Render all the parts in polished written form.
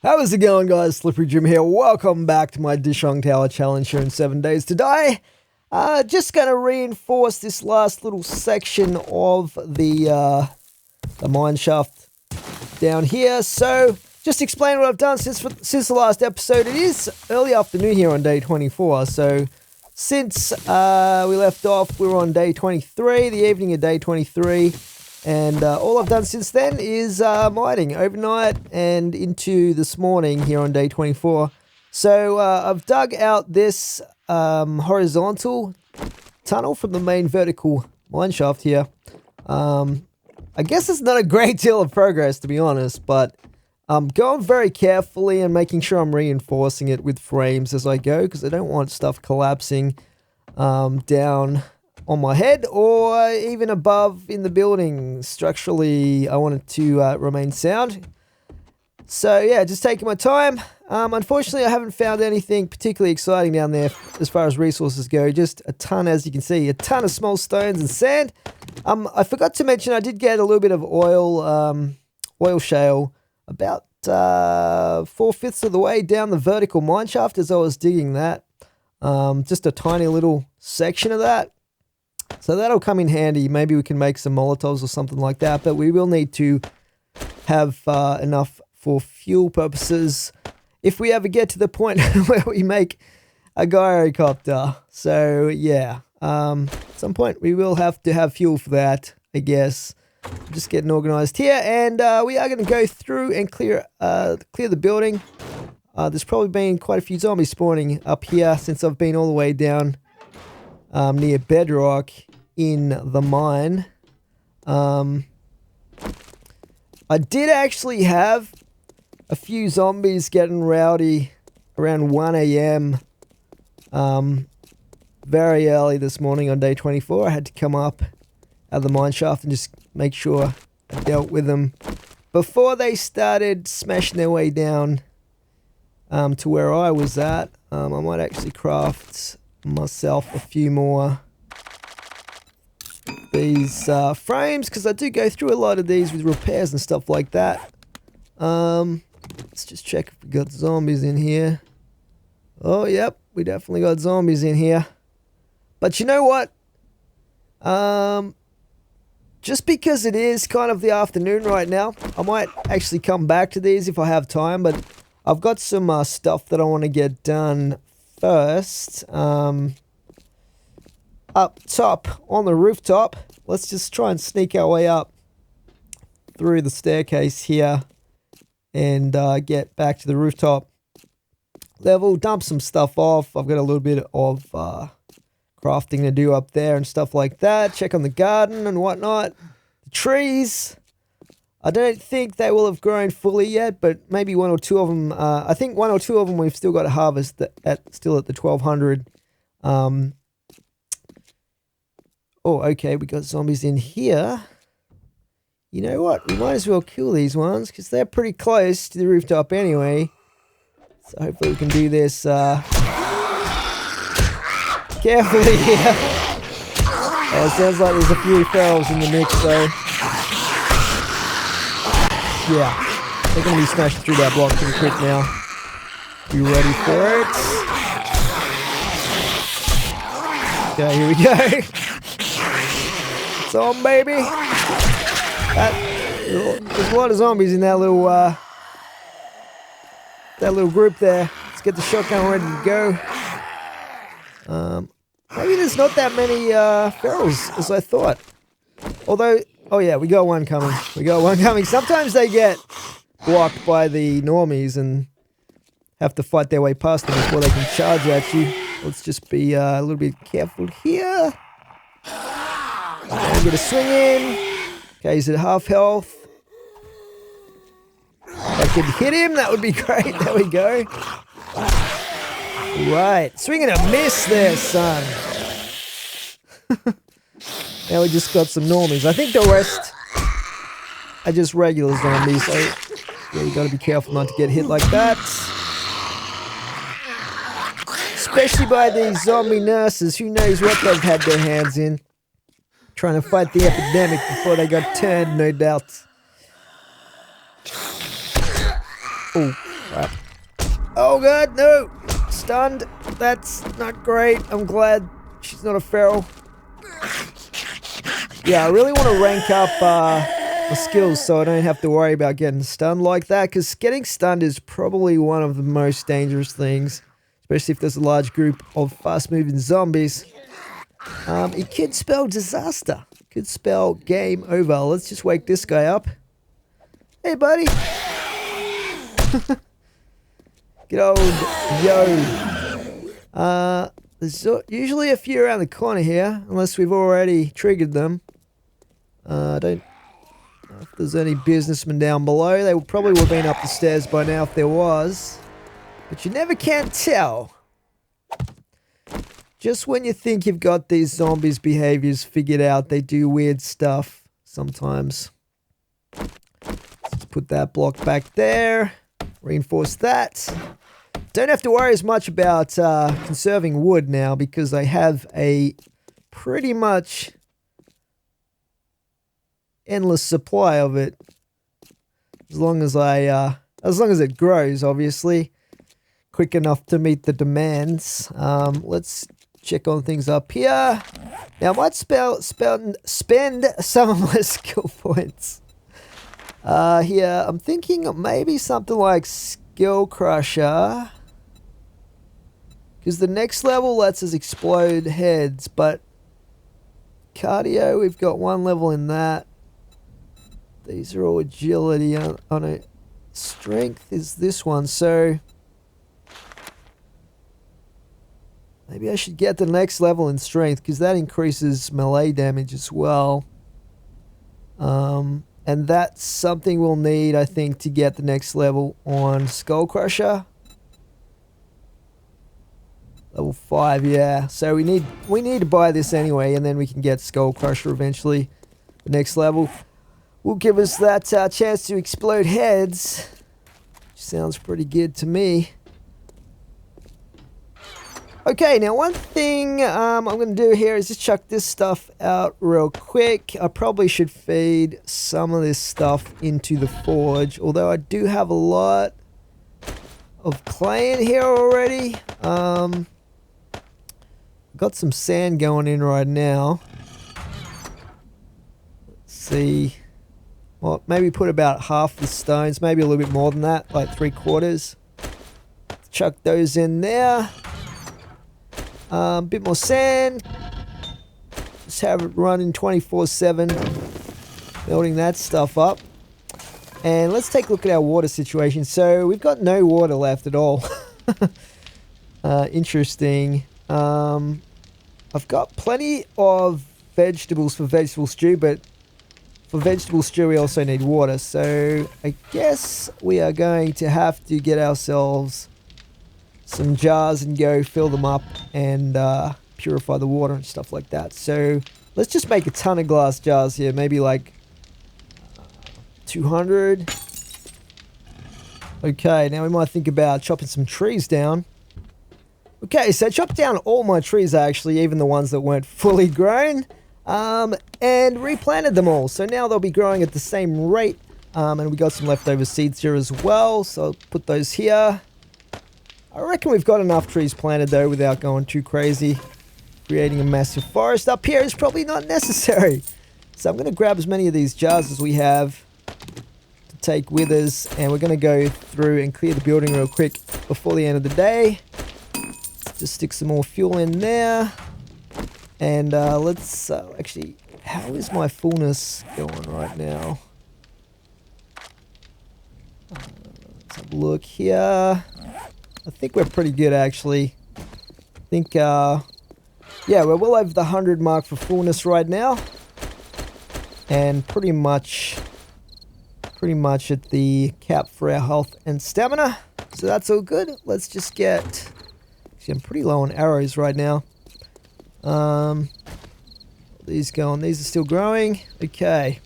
How is it going, guys? Slippery Jim here. Welcome back to my Dishong Tower Challenge here in 7 days. Today, just going to reinforce this last little section of the mine shaft down here. So, just explain what I've done since the last episode. It is early afternoon here on day 24. So, since we left off, we were on day 23, the evening of day 23. And all I've done since then is mining overnight and into this morning here on day 24. So I've dug out this horizontal tunnel from the main vertical mine shaft here. I guess it's not a great deal of progress, to be honest, but I'm going very carefully and making sure I'm reinforcing it with frames as I go, because I don't want stuff collapsing down on my head or even above in the building. Structurally, I want it to remain sound. So yeah, just taking my time. Unfortunately, I haven't found anything particularly exciting down there as far as resources go. Just a ton, as you can see, a ton of small stones and sand. I forgot to mention I did get a little bit of oil shale about 4/5 of the way down the vertical mine shaft as I was digging that. Just a tiny little section of that. So that'll come in handy. Maybe we can make some Molotovs or something like that, but we will need to have enough for fuel purposes if we ever get to the point where we make a Gyrocopter. So yeah, at some point we will have to have fuel for that, I guess. I'm just getting organized here, and we are going to go through and clear the building. There's probably been quite a few zombies spawning up here since I've been all the way down near bedrock in the mine. I did actually have a few zombies getting rowdy around 1 a.m. Very early this morning on day 24. I had to come up out of the mine shaft and just make sure I dealt with them before they started smashing their way down to where I was at. I might actually craft myself a few more these frames, because I do go through a lot of these with repairs and stuff like that. Let's just check if we got zombies in here. Oh yep, we definitely got zombies in here. But you know what, just because it is kind of the afternoon right now, I might actually come back to these if I have time, but I've got some stuff that I want to get done first. Up top on the rooftop, let's just try and sneak our way up through the staircase here and get back to the rooftop level, dump some stuff off. I've got a little bit of crafting to do up there and stuff like that. Check on the garden and whatnot. The trees, I don't think they will have grown fully yet, but maybe one or two of them. I think one or two of them we've still got to harvest still at the 1200. Oh, okay, we got zombies in here. You know what? We might as well kill these ones, because they're pretty close to the rooftop anyway. So hopefully we can do this carefully here. Oh, it sounds like there's a few ferals in the mix, though. Yeah, they're going to be smashing through that block pretty quick now. You ready for it? Okay, here we go. It's on, baby. There's a lot of zombies in that little group there. Let's get the shotgun ready to go. Maybe there's not that many ferals as I thought. Although, oh yeah, we got one coming. Sometimes they get blocked by the normies and have to fight their way past them before they can charge at you. Let's just be a little bit careful here. Get a swing in. Okay, he's at half health. If I could hit him, that would be great. There we go. Right, swing and a miss there, son. Now we just got some normies. I think the rest are just regular zombies, so yeah, you gotta be careful not to get hit like that. Especially by these zombie nurses. Who knows what they've had their hands in. Trying to fight the epidemic before they got turned, no doubt. Oh, Crap. Oh god, no! Stunned. That's not great. I'm glad she's not a feral. Yeah, I really want to rank up my skills so I don't have to worry about getting stunned like that, because getting stunned is probably one of the most dangerous things, especially if there's a large group of fast-moving zombies. It could spell disaster. It could spell game over. Let's just wake this guy up. Hey, buddy. Good old yo. There's usually a few around the corner here, unless we've already triggered them. I don't know if there's any businessmen down below. They probably would have been up the stairs by now if there was. But you never can tell. Just when you think you've got these zombies' behaviors figured out, they do weird stuff sometimes. Let's put that block back there. Reinforce that. Don't have to worry as much about conserving wood now because I have a pretty much endless supply of it. As long as it grows, obviously. Quick enough to meet the demands. Let's check on things up here. Now, I might spend some of my skill points. Here, I'm thinking maybe something like Skill Crusher. Because the next level lets us explode heads, but cardio, we've got one level in that. These are all agility. Oh no, strength is this one, so maybe I should get the next level in strength because that increases melee damage as well. And that's something we'll need, I think, to get the next level on Skull Crusher. Level 5, yeah. So we need to buy this anyway, and then we can get Skull Crusher eventually. The next level will give us that chance to explode heads. Sounds pretty good to me. Okay, now one thing I'm going to do here is just chuck this stuff out real quick. I probably should feed some of this stuff into the forge, although I do have a lot of clay in here already. Got some sand going in right now. Let's see. Well, maybe put about half the stones, maybe a little bit more than that, like 3/4. Chuck those in there. Bit more sand. Just have it running 24/7, building that stuff up. And let's take a look at our water situation. So we've got no water left at all. Interesting. I've got plenty of vegetables for vegetable stew, but for vegetable stew we also need water. So I guess we are going to have to get ourselves some jars and go fill them up and purify the water and stuff like that. So let's just make a ton of glass jars here, maybe like 200. Okay, now we might think about chopping some trees down. Okay, so I chopped down all my trees actually, even the ones that weren't fully grown, and replanted them all. So now they'll be growing at the same rate, and we got some leftover seeds here as well, so I'll put those here. I reckon we've got enough trees planted though without going too crazy. Creating a massive forest up here is probably not necessary. So I'm going to grab as many of these jars as we have to take with us, and we're going to go through and clear the building real quick before the end of the day. Just stick some more fuel in there. And let's actually, how is my fullness going right now? Let's have a look here. I think we're pretty good actually. I think, yeah, we're well over the 100 mark for fullness right now. And pretty much at the cap for our health and stamina. So that's all good. Let's just get... I'm pretty low on arrows right now. These going. These are still growing. Okay.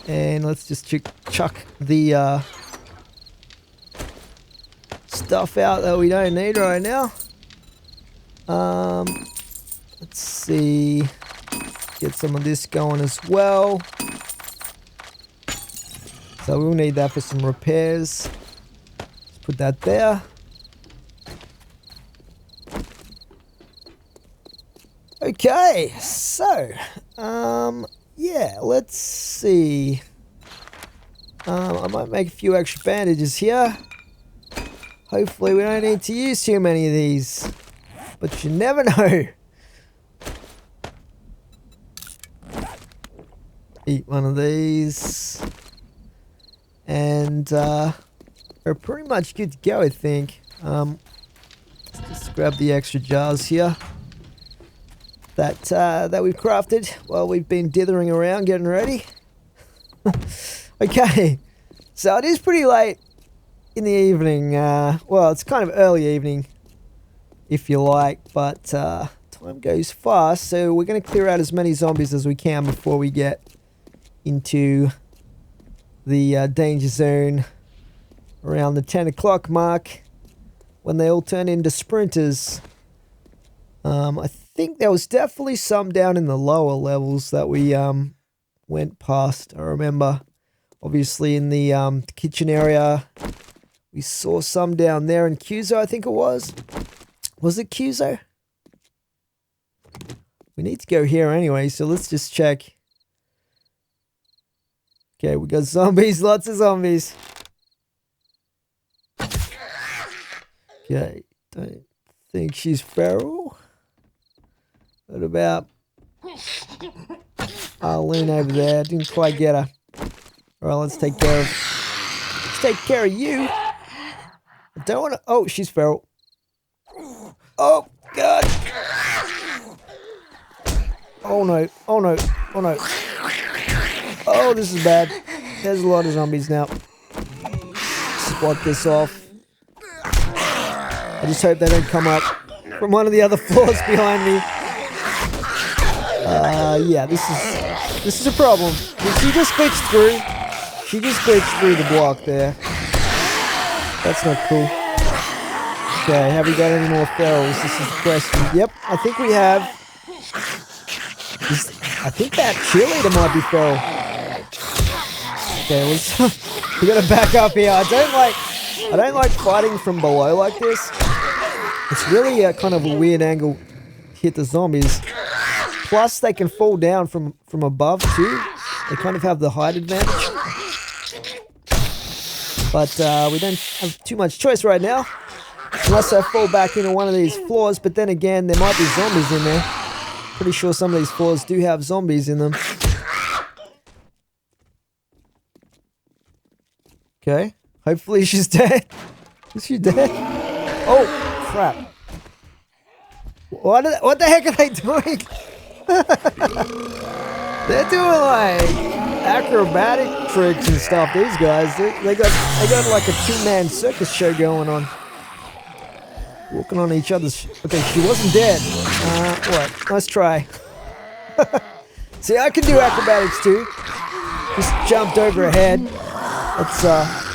And let's just chuck the stuff out that we don't need right now. Let's see. Get some of this going as well. So we'll need that for some repairs. put that there. Okay, so, yeah, let's see. I might make a few extra bandages here. Hopefully we don't need to use too many of these. But you never know. Eat one of these. And we're pretty much good to go, I think. Let's just grab the extra jars here. That we've crafted while we've been dithering around getting ready. Okay, so it is pretty late in the evening. Well, it's kind of early evening, if you like, but time goes fast, so we're going to clear out as many zombies as we can before we get into the danger zone around the 10 o'clock mark, when they all turn into sprinters. I think there was definitely some down in the lower levels that we went past. I remember, obviously, in the kitchen area, we saw some down there in Cuso, I think it was. Was it Cuso? We need to go here anyway, so let's just check. Okay, we got zombies, lots of zombies. Okay, don't think she's feral. What about Arlene over there? Didn't quite get her. Alright, let's take care of you. I don't want to. Oh, she's feral. Oh God! Oh no! Oh no! Oh no! Oh, this is bad. There's a lot of zombies now. Spot this off. I just hope they don't come up from one of the other floors behind me. Yeah, this is a problem. Did she just glitch through? She just glitched through the block there. That's not cool. Okay, have we got any more ferals? This is the question. Yep, I think we have. I think that cheerleader might be feral. Okay, we gotta back up here. I don't like fighting from below like this. It's really a kind of a weird angle to hit the zombies. Plus, they can fall down from above too. They kind of have the height advantage. But we don't have too much choice right now. Unless I fall back into one of these floors. But then again, there might be zombies in there. Pretty sure some of these floors do have zombies in them. Okay. Hopefully she's dead. Is she dead? Oh, crap. What the heck are they doing? They're doing like acrobatic tricks and stuff. These guys, they got like a two-man circus show going on. Walking on each other's. Okay, she wasn't dead. What? Nice try. See, I can do acrobatics too. Just jumped over her head. Let's.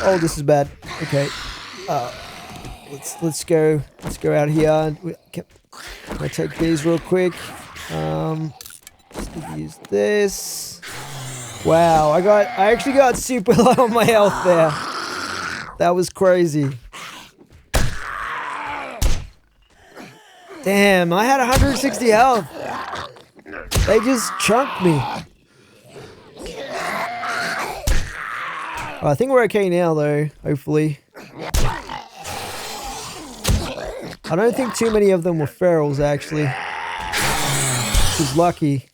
Oh, this is bad. Okay. Let's go out here. I'll take these real quick. Just use this. Wow, I actually got super low on my health there. That was crazy. Damn, I had 160 health. They just chunked me. I think we're okay now though, hopefully. I don't think too many of them were ferals actually. Which is lucky.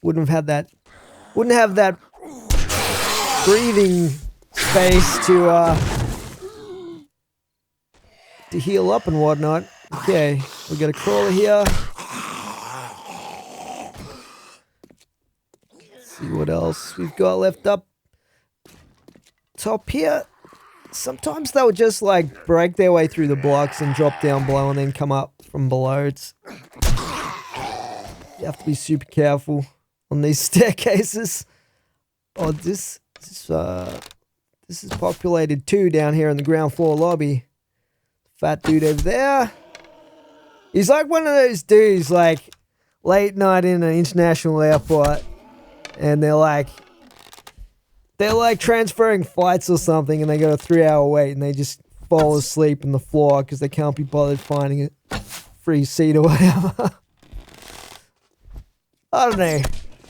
Wouldn't have that breathing space to heal up and whatnot. Okay, we got a crawler here. Let's see what else we've got left up top here. Sometimes they'll just like break their way through the blocks and drop down below and then come up from below. You have to be super careful on these staircases. Oh, this is populated too down here in the ground floor lobby. Fat dude over there. He's like one of those dudes like late night in an international airport and they're like transferring flights or something and they got a 3-hour wait and they just fall asleep on the floor because they can't be bothered finding a free seat or whatever. I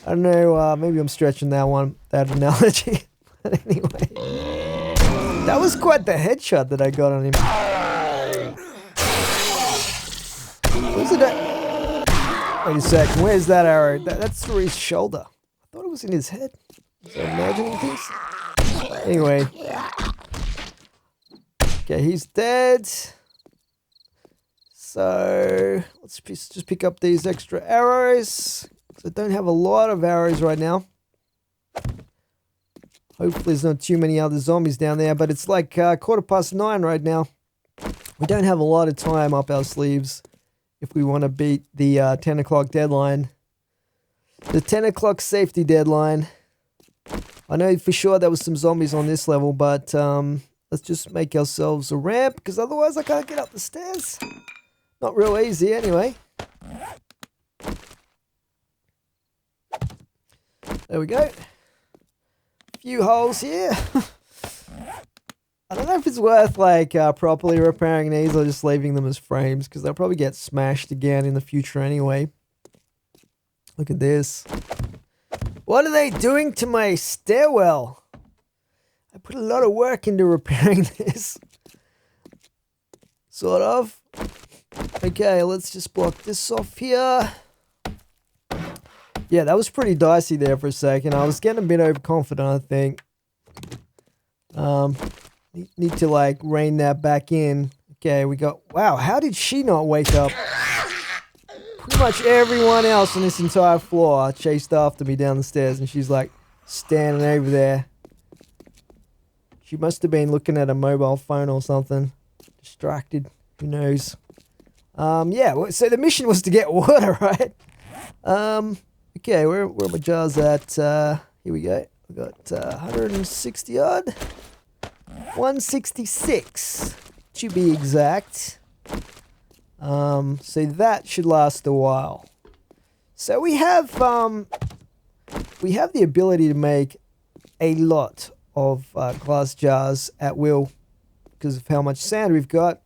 don't know, maybe I'm stretching that analogy. But anyway. That was quite the headshot that I got on him. Was it wait a second, where's that arrow? That's through his shoulder. I thought it was in his head. Was I imagining things? Anyway. Okay, he's dead. So, let's just pick up these extra arrows. I don't have a lot of arrows right now. Hopefully there's not too many other zombies down there, but it's like 9:15 right now. We don't have a lot of time up our sleeves if we want to beat the 10 o'clock deadline. The 10 o'clock safety deadline. I know for sure there was some zombies on this level, but let's just make ourselves a ramp, because otherwise I can't get up the stairs. Not real easy anyway. There we go. Few holes here. I don't know if it's worth like properly repairing these or just leaving them as frames, because they'll probably get smashed again in the future anyway. Look at this. What are they doing to my stairwell? I put a lot of work into repairing this. Sort of. Okay, let's just block this off here. Yeah, that was pretty dicey there for a second. I was getting a bit overconfident, I think. Need to like rein that back in. Okay, we got... Wow, how did she not wake up? Pretty much everyone else on this entire floor chased after me down the stairs, and she's like standing over there. She must have been looking at a mobile phone or something. Distracted. Who knows? Yeah, so the mission was to get water, right? Okay, where are my jars at? Here we go. We got 160 odd. 166 to be exact. So that should last a while. So we have the ability to make a lot of glass jars at will because of how much sand we've got.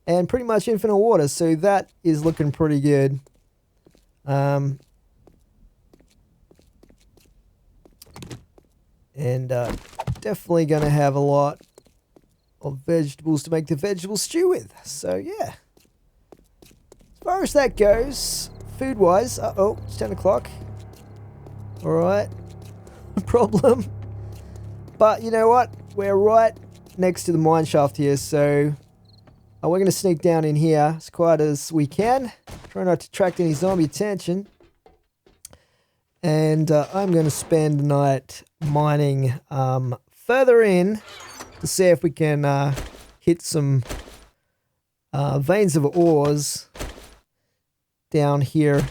And pretty much infinite water, so that is looking pretty good. And definitely going to have a lot of vegetables to make the vegetable stew with. So, yeah. As far as that goes, food-wise... Uh-oh, it's 10 o'clock. Alright. Problem. But, you know what? We're right next to the mine shaft here, so... we're going to sneak down in here as quiet as we can. Try not to attract any zombie attention. And I'm going to spend the night mining further in to see if we can hit some veins of ores down here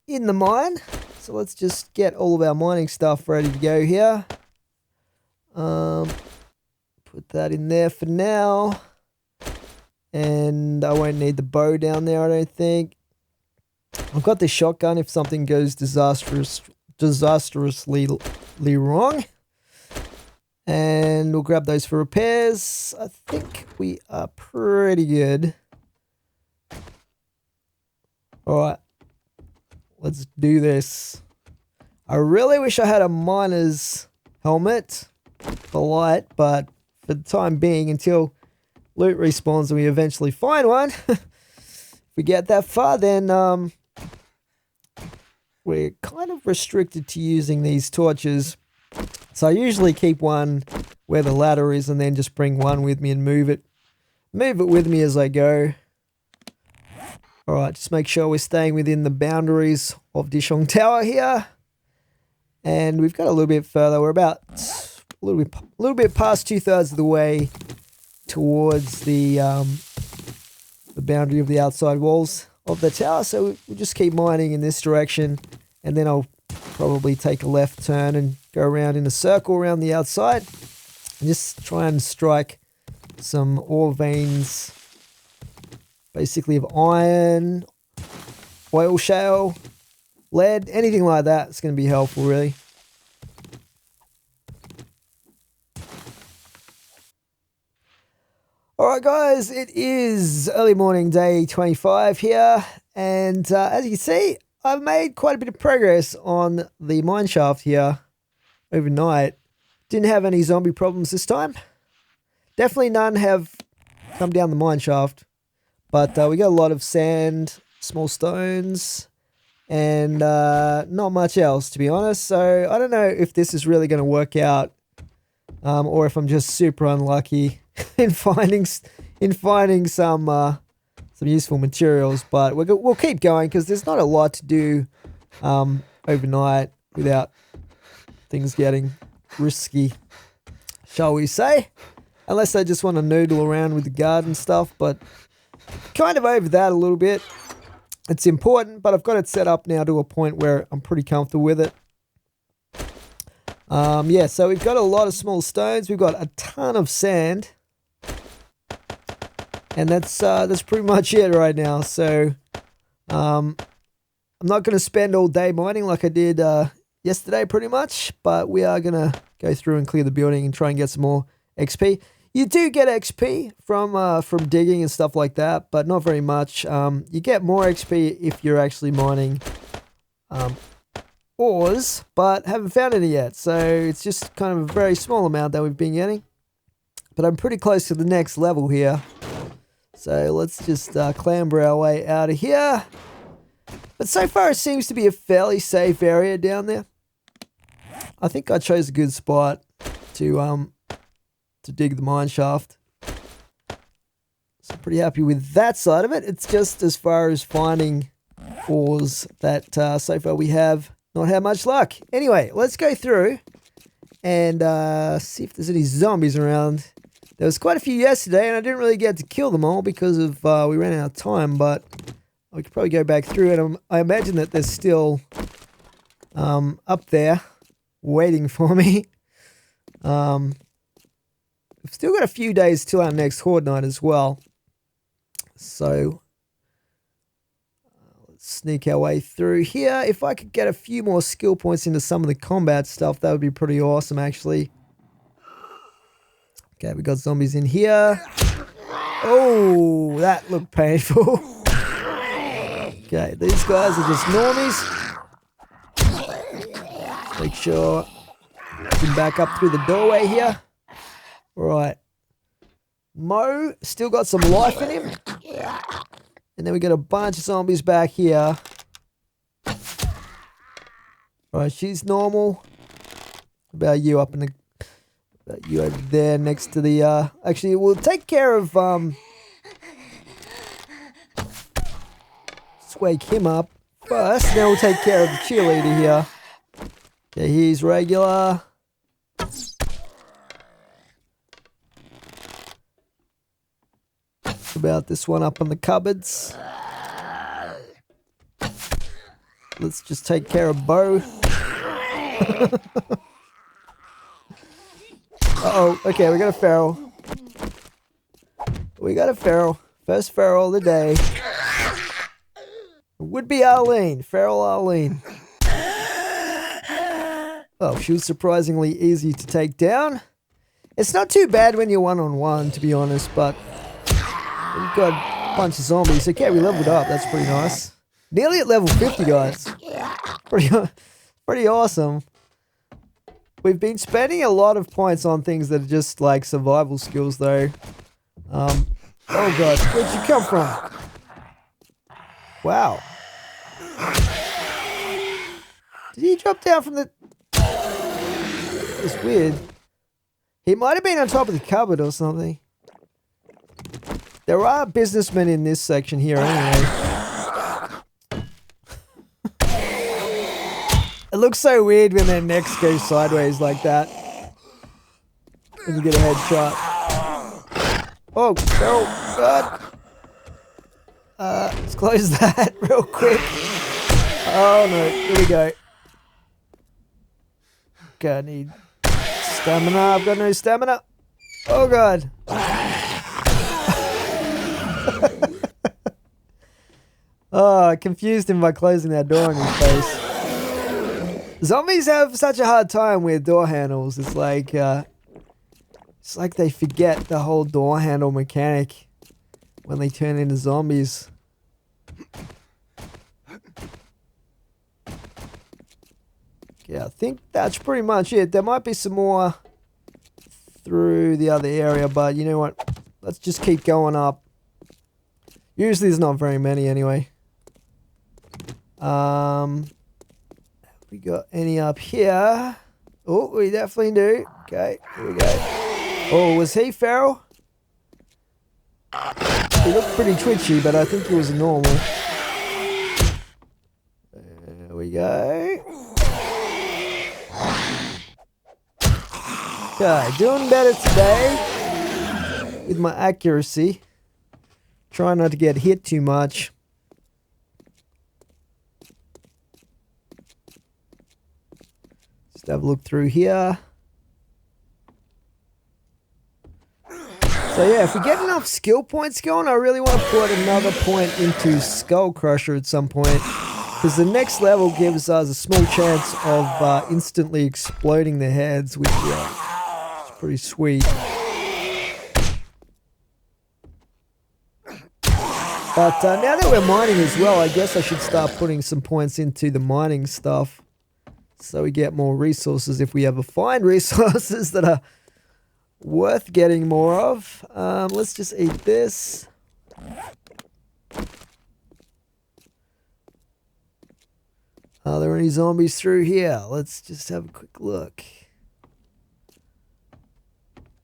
in the mine. So let's just get all of our mining stuff ready to go here. Put that in there for now. And I won't need the bow down there, I don't think. I've got the shotgun if something goes disastrously wrong. And we'll grab those for repairs. I think we are pretty good. Alright. Let's do this. I really wish I had a miner's helmet for light, but for the time being, until loot respawns and we eventually find one, if we get that far, then we're kind of restricted to using these torches. So I usually keep one where the ladder is and then just bring one with me and move it with me as I go. Alright, just make sure we're staying within the boundaries of Dishong Tower here. And we've got a little bit further. We're about a little bit past 2/3 of the way towards the boundary of the outside walls of the tower. So we'll just keep mining in this direction, and then I'll probably take a left turn and go around in a circle around the outside and just try and strike some ore veins, basically of iron, oil shale, lead, anything like that. It's going to be helpful, really. Alright guys, it is early morning day 25 here, and as you can see, I've made quite a bit of progress on the mineshaft here overnight. Didn't have any zombie problems this time. Definitely none have come down the mineshaft, but we got a lot of sand, small stones, and not much else, to be honest. So I don't know if this is really going to work out, or if I'm just super unlucky in finding some useful materials. But we'll keep going because there's not a lot to do overnight without things getting risky, shall we say? Unless I just want to noodle around with the garden stuff, but kind of over that a little bit. It's important, but I've got it set up now to a point where I'm pretty comfortable with it. Yeah, so we've got a lot of small stones. We've got a ton of sand. And that's pretty much it right now. So I'm not going to spend all day mining like I did yesterday pretty much. But we are going to go through and clear the building and try and get some more XP. You do get XP from digging and stuff like that, but not very much. You get more XP if you're actually mining ores, but haven't found any yet. So it's just kind of a very small amount that we've been getting. But I'm pretty close to the next level here. So let's just clamber our way out of here. But so far it seems to be a fairly safe area down there. I think I chose a good spot to dig the mine shaft. So I'm pretty happy with that side of it. It's just as far as finding ores that so far we have not had much luck. Anyway, let's go through and see if there's any zombies around. There was quite a few yesterday, and I didn't really get to kill them all because of we ran out of time, but we could probably go back through it. I imagine that they're still up there waiting for me. We've still got a few days till our next Horde night as well. So let's sneak our way through here. If I could get a few more skill points into some of the combat stuff, that would be pretty awesome, actually. Okay, we got zombies in here. Oh, that looked painful. Okay, these guys are just normies. Make sure we can back up through the doorway here. Right. Mo still got some life in him. And then we got a bunch of zombies back here. Right, she's normal. What about you up in the... you over there next to the... actually, we'll take care of... let's wake him up first. Then we'll take care of the cheerleader here. Yeah, he's regular. About this one up on the cupboards. Let's just take care of Bo. Uh-oh, okay, we got a feral. We got a feral. First feral of the day. Would be Arlene. Feral Arlene. Oh, she was surprisingly easy to take down. It's not too bad when you're one-on-one, to be honest, but we've got a bunch of zombies. Okay, we leveled up. That's pretty nice. Nearly at level 50, guys. Pretty awesome. We've been spending a lot of points on things that are just like survival skills, though. Oh, God. Where'd you come from? Wow. Did he drop down from the... It's weird. He might have been on top of the cupboard or something. There are businessmen in this section here anyway. It looks so weird when their necks go sideways like that. When you get a headshot. Oh, feral, God. Let's close that real quick. Oh no, here we go. Okay, I need stamina. I've got no stamina. Oh God. Oh, I confused him by closing that door in his face. Zombies have such a hard time with door handles. It's like, It's like they forget the whole door handle mechanic when they turn into zombies. Yeah, I think that's pretty much it. There might be some more through the other area, but you know what? Let's just keep going up. Usually there's not very many anyway. We got any up here? Oh, we definitely do. Okay, here we go. Oh, was he feral? He looked pretty twitchy, but I think he was normal. There we go. Okay, doing better today with my accuracy. Try not to get hit too much. Just have a look through here. So yeah, if we get enough skill points going, I really want to put another point into Skull Crusher at some point. Because the next level gives us a small chance of instantly exploding their heads, which is pretty sweet. But now that we're mining as well, I guess I should start putting some points into the mining stuff. So we get more resources if we ever find resources that are worth getting more of. Let's just eat this. Are there any zombies through here? Let's just have a quick look.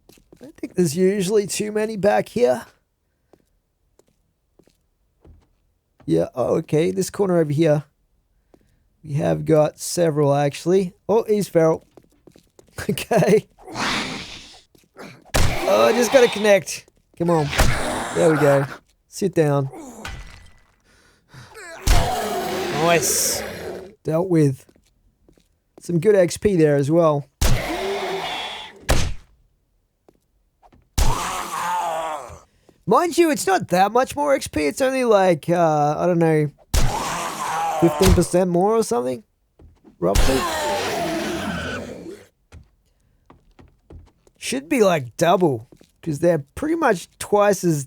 I don't think there's usually too many back here. Yeah, oh, okay. This corner over here. We have got several, actually. Oh, he's feral. Okay. Oh, I just got to connect. Come on. There we go. Sit down. Nice. Dealt with. Some good XP there as well. Mind you, it's not that much more XP. It's only like, I don't know, 15% more or something, roughly. Should be like double, because they're pretty much twice as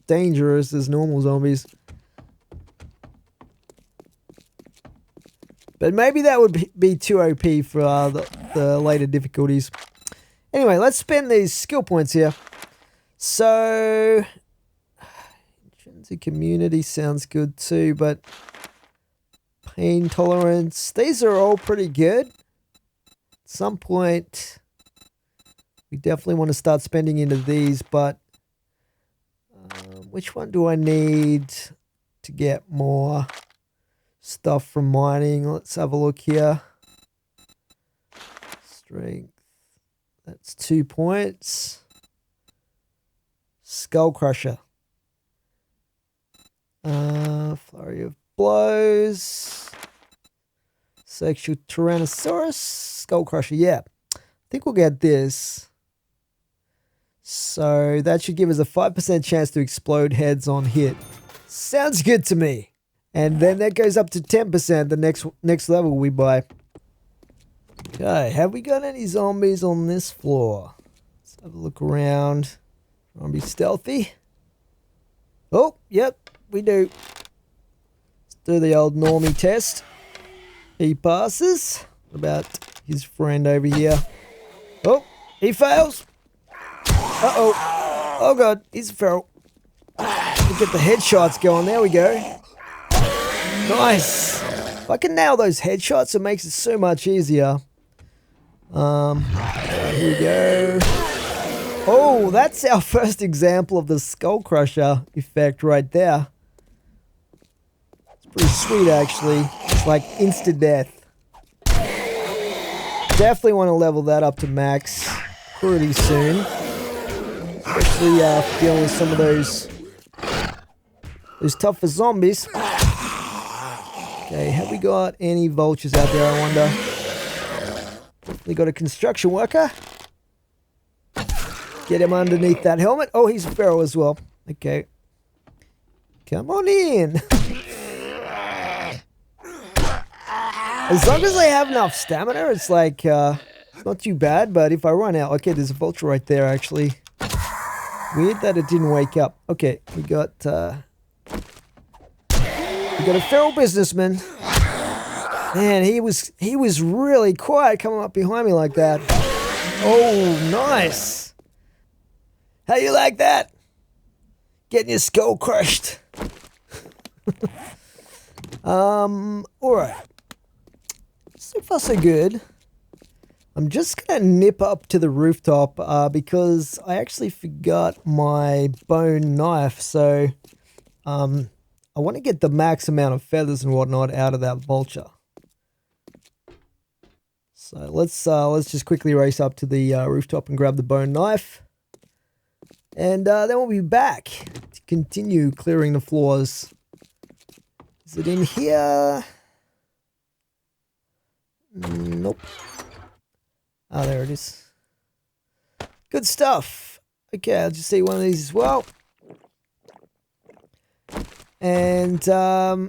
dangerous as normal zombies. But maybe that would be too OP for the later difficulties. Anyway, let's spend these skill points here. So, intrinsic immunity sounds good too, but pain tolerance, these are all pretty good. At some point, we definitely want to start spending into these, but which one do I need to get more stuff from mining? Let's have a look here. Strength, that's 2 points. Skull Crusher. Flurry of Blows. Sexual Tyrannosaurus. Skull Crusher, yeah. I think we'll get this. So that should give us a 5% chance to explode heads on hit. Sounds good to me. And then that goes up to 10% the next level we buy. Okay, have we got any zombies on this floor? Let's have a look around. Try and be stealthy. Oh, yep, we do. Let's do the old normie test. He passes. What about his friend over here? Oh, he fails. Uh-oh. Oh, God, he's feral. Look at the headshots going. There we go. Nice. If I can nail those headshots, it makes it so much easier. Here we go. Oh, that's our first example of the Skull Crusher effect right there. It's pretty sweet, actually. It's like instant death. Definitely want to level that up to max pretty soon. Especially dealing with some of those tougher zombies. Okay, have we got any vultures out there, I wonder? Definitely got a construction worker. Get him underneath that helmet. Oh, he's a feral as well. Okay. Come on in. As long as they have enough stamina, it's like, not too bad, but if I run out... Okay, there's a vulture right there, actually. Weird that it didn't wake up. Okay, we got a feral businessman. Man, he was really quiet coming up behind me like that. Oh, nice. How you like that? Getting your skull crushed. Alright. So far so good. I'm just gonna nip up to the rooftop because I actually forgot my bone knife, so I want to get the max amount of feathers and whatnot out of that vulture. So let's just quickly race up to the rooftop and grab the bone knife. And then we'll be back to continue clearing the floors. Is it in here? Nope. Oh, there it is. Good stuff. Okay, I'll just see one of these as well. And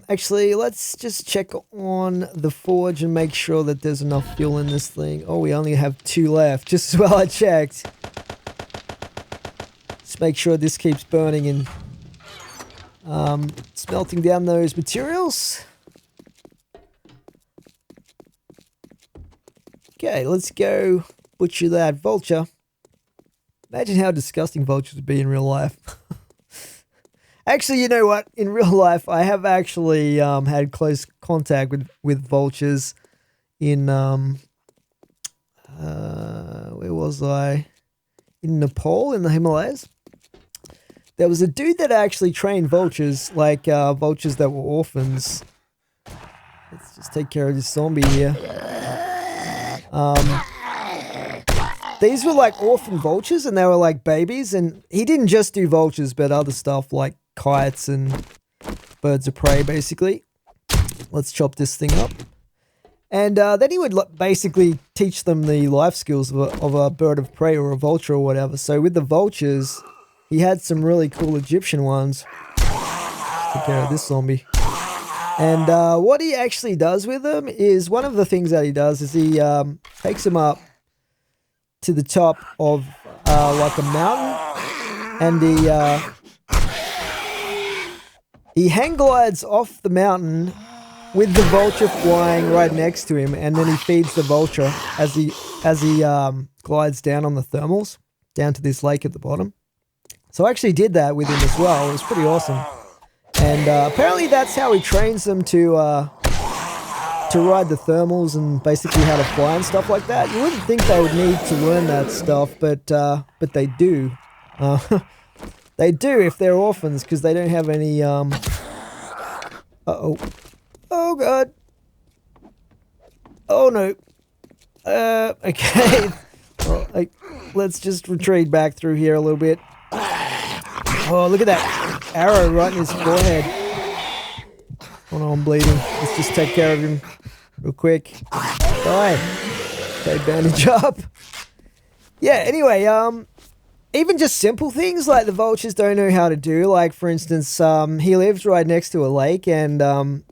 actually, let's just check on the forge and make sure that there's enough fuel in this thing. Oh, we only have 2 left, just as well I checked. Just make sure this keeps burning and smelting down those materials. Okay, let's go butcher that vulture. Imagine how disgusting vultures would be in real life. Actually, you know what? In real life, I have actually had close contact with vultures in, where was I? In Nepal, in the Himalayas. There was a dude that actually trained vultures, like vultures that were orphans. Let's just take care of this zombie here. These were like orphan vultures and they were like babies, and he didn't just do vultures but other stuff like kites and birds of prey basically. Let's chop this thing up. And then he would basically teach them the life skills of a bird of prey or a vulture or whatever. So with the vultures, he had some really cool Egyptian ones. Take care of this zombie. And what he actually does with them is, one of the things that he does is he takes them up to the top of like a mountain, and he hang glides off the mountain with the vulture flying right next to him, and then he feeds the vulture as he glides down on the thermals down to this lake at the bottom. So I actually did that with him as well. It was pretty awesome. And apparently that's how he trains them to ride the thermals and basically how to fly and stuff like that. You wouldn't think they would need to learn that stuff, but they do. They do if they're orphans, because they don't have any. Uh-oh. Oh god. Oh no. Okay. Well, let's just retreat back through here a little bit. Oh, look at that arrow right in his forehead. Oh no, I'm bleeding. Let's just take care of him real quick. Die. Okay, bandage up. Yeah, anyway, even just simple things like the vultures don't know how to do. Like, for instance, he lives right next to a lake, and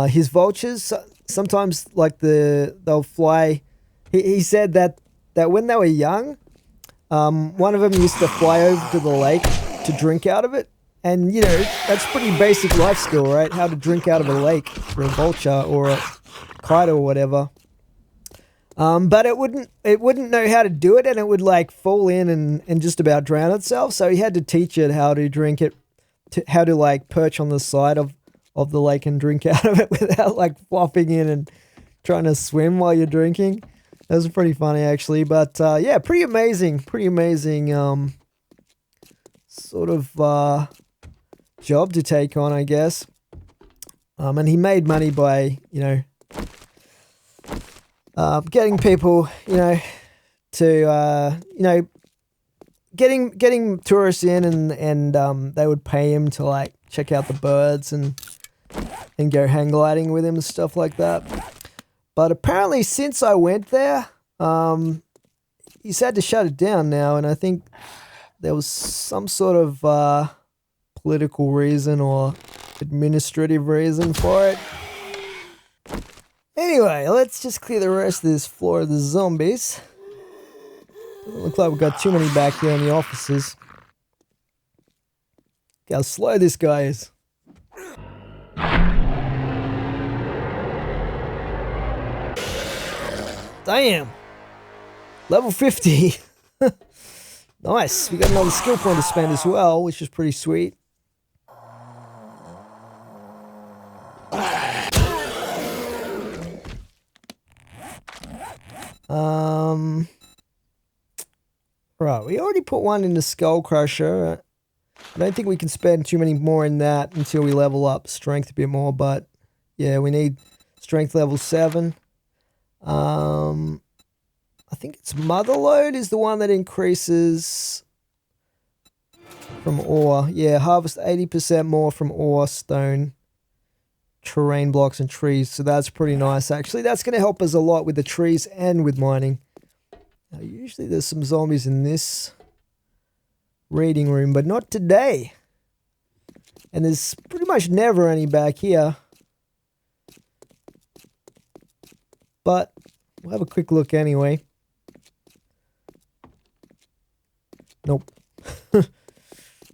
his vultures, sometimes, like, they'll fly. He said that when they were young, one of them used to fly over to the lake to drink out of it. And, you know, that's pretty basic life skill, right? How to drink out of a lake for a vulture or a kite or whatever. But it wouldn't know how to do it, and it would like fall in and just about drown itself. So he had to teach it how to drink it, how to like perch on the side of the lake and drink out of it without like flopping in and trying to swim while you're drinking. That was pretty funny actually, but yeah, pretty amazing sort of job to take on, I guess. And he made money by, you know, getting people, you know, to, you know, getting tourists in, and they would pay him to like check out the birds and go hang gliding with him and stuff like that. But apparently since I went there, he's had to shut it down now, and I think there was some sort of political reason or administrative reason for it. Anyway, let's just clear the rest of this floor of the zombies. Doesn't look like we've got too many back here in the offices. Look how slow this guy is. Damn. Level 50. Nice. We got another skill point to spend as well, which is pretty sweet. Right, we already put one in the Skull Crusher. I don't think we can spend too many more in that until we level up strength a bit more, but yeah, we need strength level 7. I think it's Motherload is the one that increases from ore. Yeah, harvest 80% more from ore, stone, terrain blocks, and trees. So that's pretty nice, actually. That's going to help us a lot with the trees and with mining. Now, usually there's some zombies in this reading room, but not today. And there's pretty much never any back here. But we'll have a quick look anyway. Nope.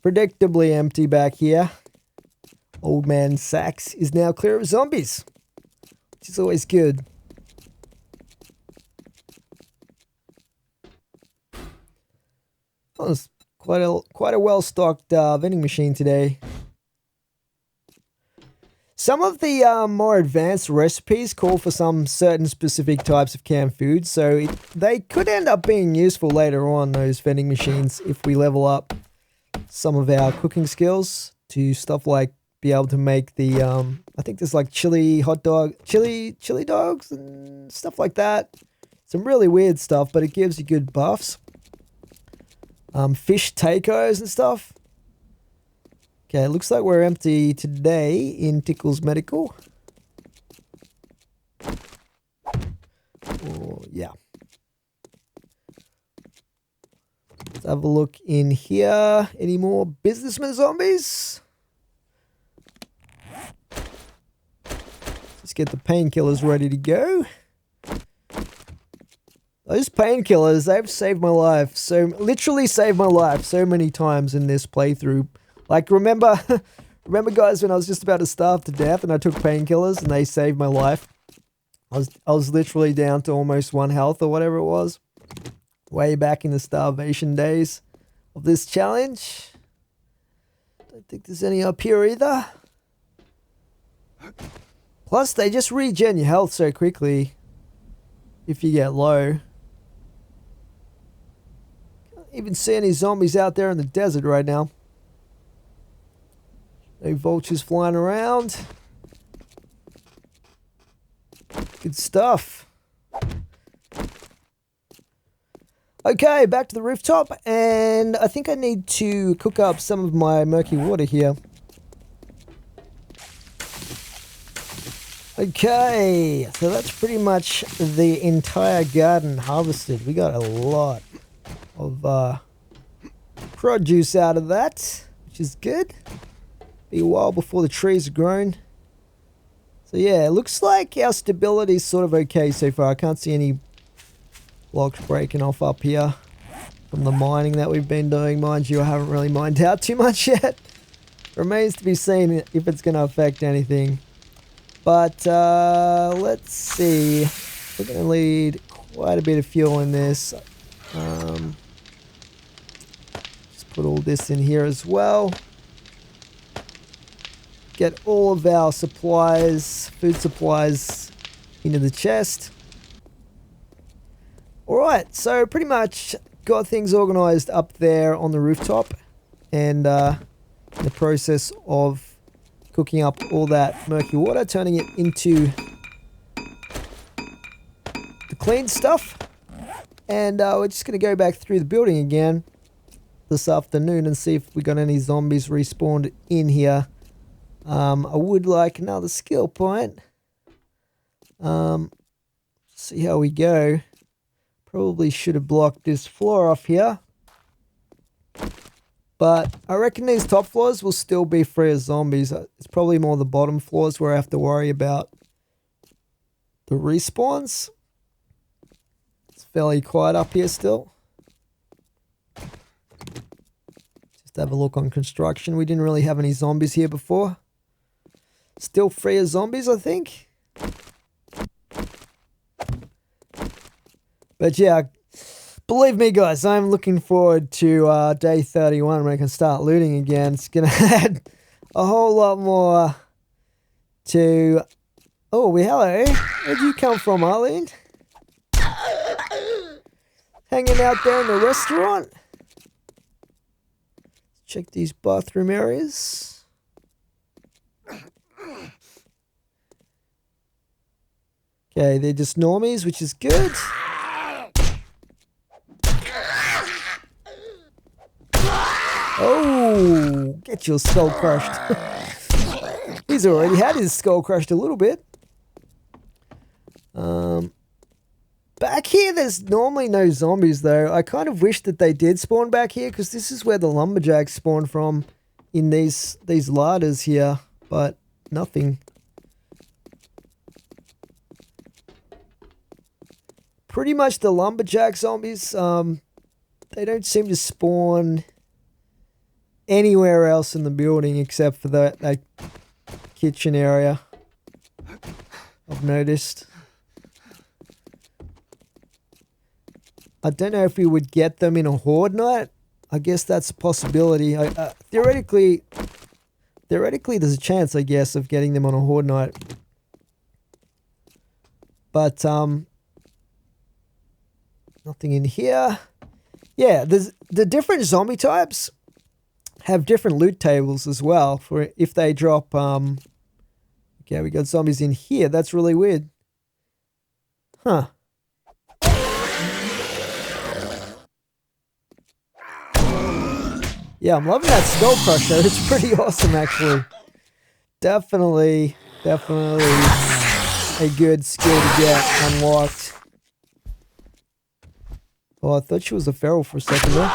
Predictably empty back here. Old man Sax is now clear of zombies, which is always good. Oh, it's quite a well-stocked vending machine today. Some of the more advanced recipes call for some certain specific types of canned food, so they could end up being useful later on, those vending machines, if we level up some of our cooking skills to stuff like be able to make the, I think there's like chili dogs and stuff like that. Some really weird stuff, but it gives you good buffs. Fish tacos and stuff. Okay, it looks like we're empty today in Tickle's Medical. Oh, yeah. Let's have a look in here. Any more businessman zombies? Let's get the painkillers ready to go. Those painkillers, they've saved my life. So, literally saved my life so many times in this playthrough. Like, remember guys, when I was just about to starve to death and I took painkillers and they saved my life? I was literally down to almost 1 health or whatever it was. Way back in the starvation days of this challenge. Don't think there's any up here either. Plus, they just regen your health so quickly if you get low. Can't even see any zombies out there in the desert right now. No vultures flying around. Good stuff. Okay, back to the rooftop, and I think I need to cook up some of my murky water here. Okay, so that's pretty much the entire garden harvested. We got a lot of produce out of that, which is good. Be a while before the trees are grown. So yeah, it looks like our stability is sort of okay so far. I can't see any blocks breaking off up here from the mining that we've been doing. Mind you, I haven't really mined out too much yet. Remains to be seen if it's going to affect anything. But let's see. We're going to need quite a bit of fuel in this. Just put all this in here as well. Get all of our supplies, food supplies, into the chest. Alright, so pretty much got things organized up there on the rooftop. And in the process of cooking up all that murky water, turning it into the clean stuff. And we're just going to go back through the building again this afternoon and see if we got any zombies respawned in here. I would like another skill point. See how we go. Probably should have blocked this floor off here. But I reckon these top floors will still be free of zombies. It's probably more the bottom floors where I have to worry about the respawns. It's fairly quiet up here still. Just have a look on construction. We didn't really have any zombies here before. Still free of zombies, I think. But yeah, believe me guys, I'm looking forward to day 31 when I can start looting again. It's going to add a whole lot more to... Oh, hello. Where'd you come from, Arlene? Hanging out there in the restaurant? Check these bathroom areas. Okay, they're just normies, which is good. Oh, get your skull crushed. He's already had his skull crushed a little bit. Back here, there's normally no zombies, though. I kind of wish that they did spawn back here, because this is where the lumberjacks spawn from in these larders here, but nothing. Pretty much the lumberjack zombies, they don't seem to spawn anywhere else in the building except for that kitchen area, I've noticed. I don't know if we would get them in a horde night. I guess that's a possibility. Theoretically, there's a chance, I guess, of getting them on a horde night. But, nothing in here. Yeah, there's the different zombie types have different loot tables as well for if they drop. Okay, we got zombies in here. That's really weird. Huh. Yeah, I'm loving that skull crusher. It's pretty awesome, actually. Definitely a good skill to get unlocked. Oh, I thought she was a feral for a second there.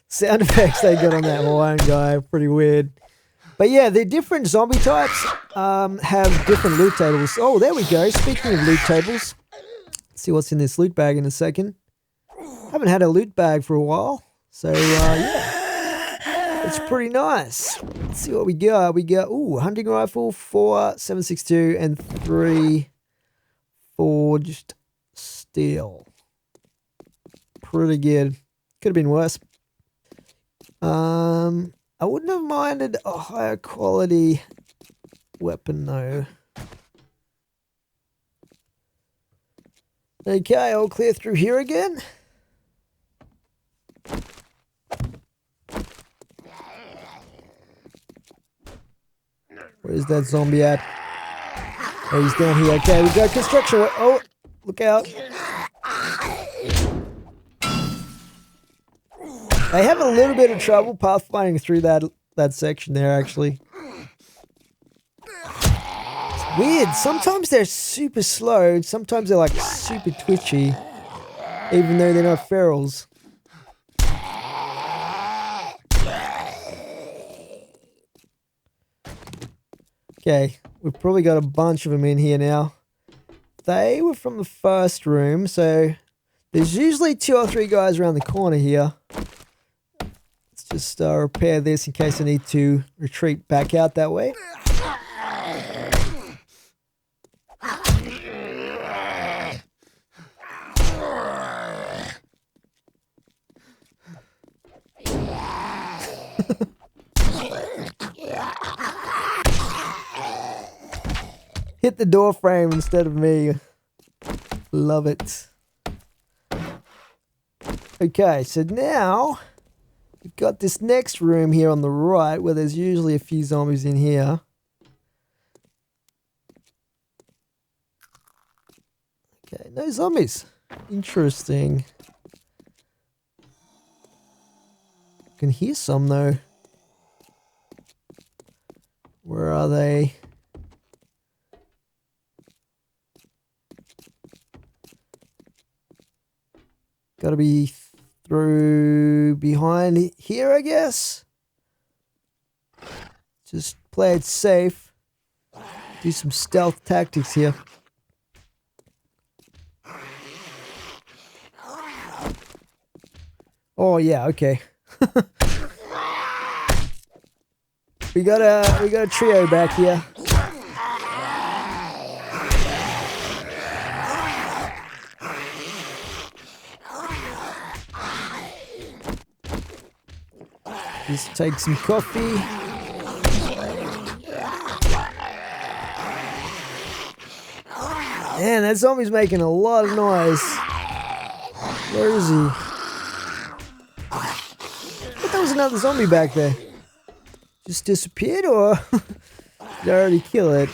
Sound effects they got on that Hawaiian guy, pretty weird. But yeah, the different zombie types have different loot tables. Oh, there we go. Speaking of loot tables, let's see what's in this loot bag in a second. Haven't had a loot bag for a while, so yeah, it's pretty nice. Let's see what we got. We got hunting rifle, 4 7.62 and 3 forged steel. Pretty good. Could have been worse. I wouldn't have minded a higher quality weapon though. Okay, all clear through here again. Where's that zombie at? Oh, he's down here. Okay, we got construction. Oh, look out. They have a little bit of trouble pathfinding through that section there, actually. It's weird. Sometimes they're super slow. Sometimes they're like super twitchy, even though they're not ferals. Okay, we've probably got a bunch of them in here now. They were from the first room, so there's usually 2 or 3 guys around the corner here. Just repair this in case I need to retreat back out that way. Hit the door frame instead of me. Love it. Okay, so now we've got this next room here on the right where there's usually a few zombies in here. Okay, no zombies. Interesting. I can hear some though. Where are they? Gotta be through behind here, I guess. Just play it safe. Do some stealth tactics here. Oh yeah, okay. we got a trio back here. Just take some coffee. Man, that zombie's making a lot of noise. Where is he? I thought there was another zombie back there. Just disappeared, or did I already kill it?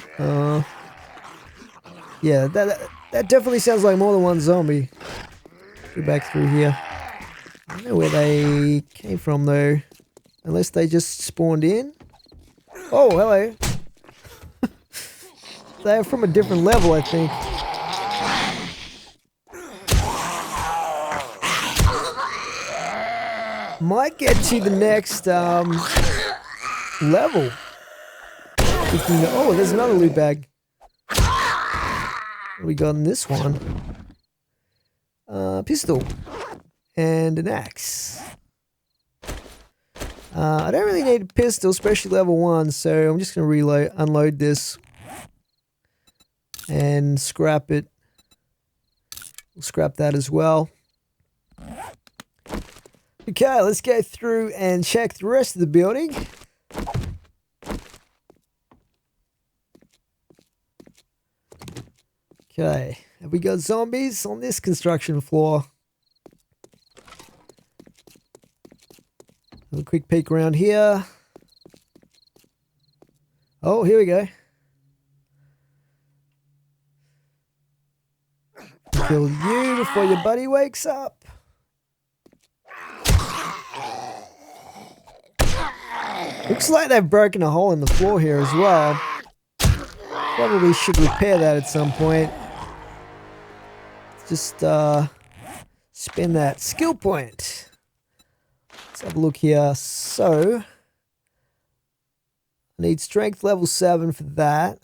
Yeah, that definitely sounds like more than one zombie. Go back through here. I don't know where they came from though. Unless they just spawned in. Oh, hello. They're from a different level, I think. Might get to the next level. Oh, there's another loot bag. What do we got in this one? Pistol. And an axe. I don't really need a pistol, especially level 1, so I'm just going to unload this and scrap it. We'll scrap that as well. Okay, let's go through and check the rest of the building. Okay, have we got zombies on this construction floor? Have a quick peek around here. Oh, here we go. Kill you before your buddy wakes up. Looks like they've broken a hole in the floor here as well. Probably should repair that at some point. Just spend that skill point. Let's have a look here. So, I need strength level 7 for that.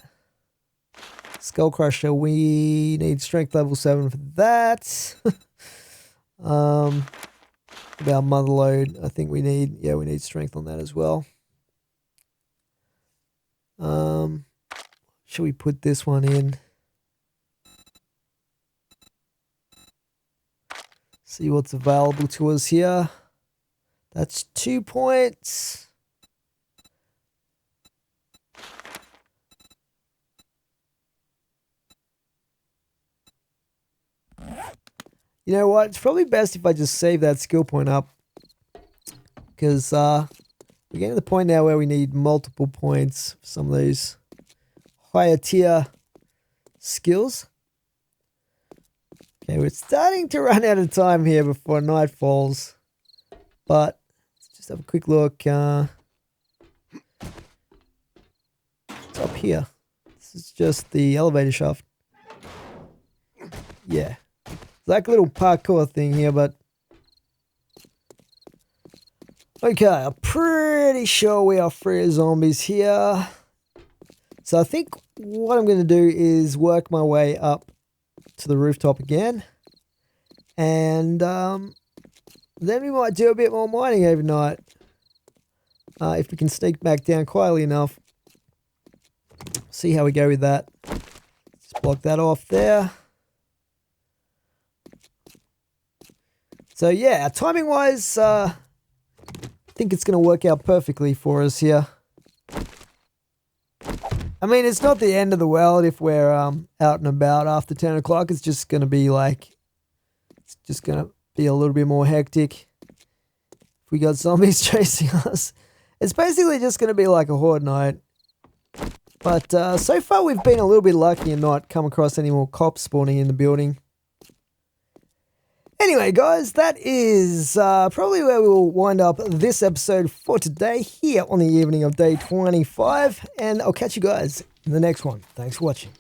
Skull Crusher, we need strength level 7 for that. About Motherload, I think we need strength on that as well. Should we put this one in? See what's available to us here. That's 2 points. You know what? It's probably best if I just save that skill point up. Because we're getting to the point now where we need multiple points for some of these higher tier skills. Okay, we're starting to run out of time here before night falls. But let's just have a quick look. It's up here. This is just the elevator shaft. Yeah. It's like a little parkour thing here, but... Okay, I'm pretty sure we are free of zombies here. So I think what I'm going to do is work my way up to the rooftop again. And then we might do a bit more mining overnight. If we can sneak back down quietly enough. See how we go with that. Just block that off there. So yeah, timing wise, I think it's going to work out perfectly for us here. I mean, it's not the end of the world if we're out and about after 10 o'clock. It's just going to be like, it's just going to be a little bit more hectic. If we got zombies chasing us, it's basically just going to be like a horde night. But so far we've been a little bit lucky and not come across any more cops spawning in the building. Anyway, guys, that is probably where we will wind up this episode for today here on the evening of day 25. And I'll catch you guys in the next one. Thanks for watching.